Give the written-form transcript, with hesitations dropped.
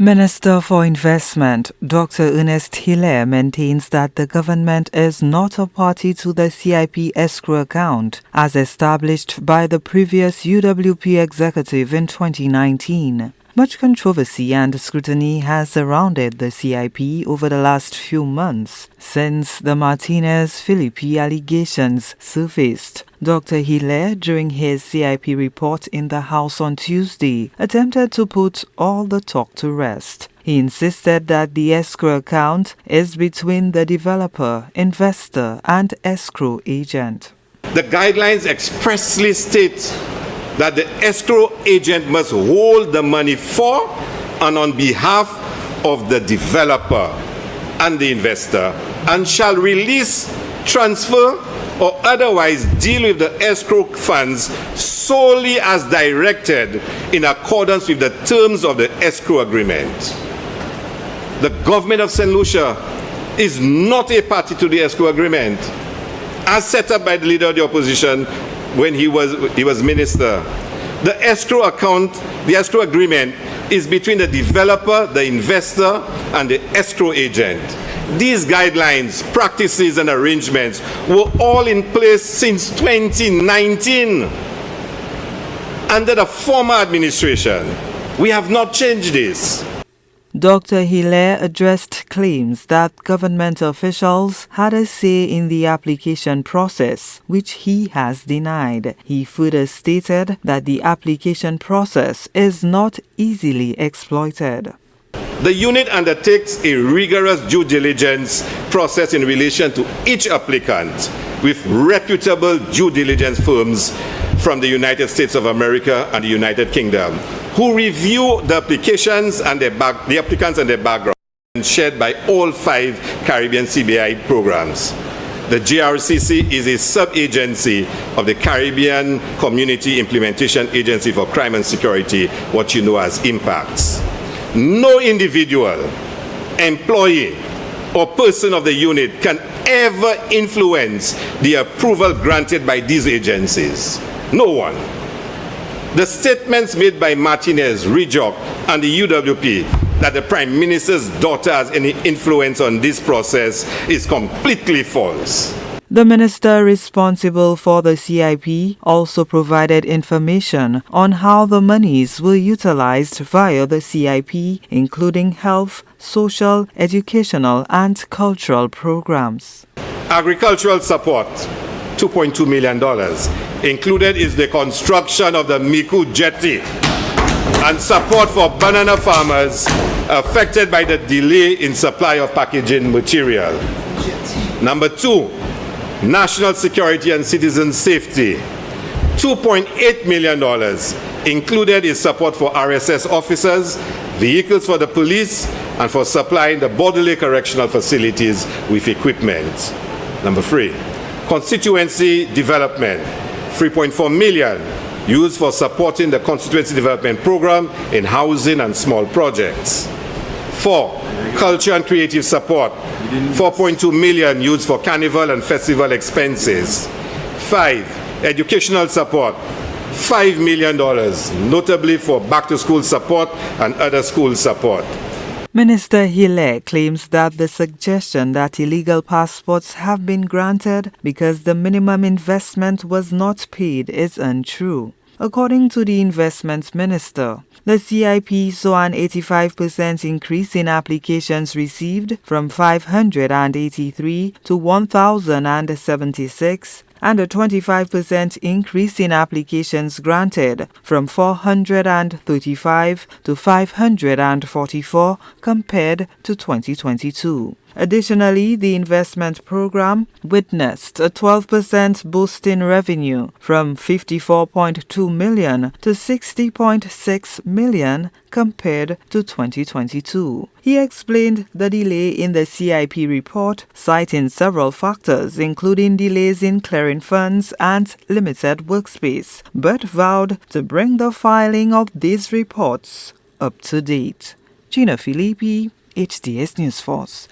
Minister for Investment, Dr. Ernest Hilaire, maintains that the government is not a party to the CIP escrow account, as established by the previous UWP executive in 2019. Much controversy and scrutiny has surrounded the CIP over the last few months since the Martinez-Philippi allegations surfaced. Dr. Hilaire, during his CIP report in the House on Tuesday, attempted to put all the talk to rest. He insisted that the escrow account is between the developer, investor, and escrow agent. The guidelines expressly state that the escrow agent must hold the money for and on behalf of the developer and the investor, and shall release, transfer, or otherwise deal with the escrow funds solely as directed in accordance with the terms of the escrow agreement. The government of St. Lucia is not a party to the escrow agreement, as set up by the leader of the opposition when he was minister. The escrow account, the escrow agreement, is between the developer, the investor, and the escrow agent. These guidelines, practices, and arrangements were all in place since 2019 under the former administration. We have not changed this. Dr. Hilaire addressed claims that government officials had a say in the application process, which he has denied. He further stated that the application process is not easily exploited. The unit undertakes a rigorous due diligence process in relation to each applicant with reputable due diligence firms from the United States of America and the United Kingdom, who review the applications and the applicants and their background, shared by all 5 Caribbean CBI programs. The GRCC is a sub-agency of the Caribbean Community Implementation Agency for Crime and Security, what you know as IMPACTS. No individual, employee, or person of the unit can ever influence the approval granted by these agencies. No one. The statements made by Martinez, Rijok, and the UWP that the Prime Minister's daughter has any influence on this process is completely false. The minister responsible for the CIP also provided information on how the monies were utilized via the CIP, including health, social, educational, and cultural programs. Agricultural support, $2.2 million. Included is the construction of the Miku Jetty and support for banana farmers affected by the delay in supply of packaging material. Number 2, national security and citizen safety, $2.8 million. Included is support for RSS officers, vehicles for the police, and for supplying the Bordelais correctional facilities with equipment. Number 3, constituency development, $3.4 million, used for supporting the constituency development program in housing and small projects. 4, culture and creative support, $4.2 million, used for carnival and festival expenses. 5, educational support, $5 million, notably for back-to-school support and other school support. Minister Hilaire claims that the suggestion that illegal passports have been granted because the minimum investment was not paid is untrue. According to the investment minister, the CIP saw an 85% increase in applications received from 583 to 1,076, and a 25% increase in applications granted from 435 to 544 compared to 2022. Additionally, the investment program witnessed a 12% boost in revenue from 54.2 million to 60.6 million compared to 2022. He explained the delay in the CIP report, citing several factors including delays in clearing funds and limited workspace, but vowed to bring the filing of these reports up to date. Gina Filippi, HDS News Force.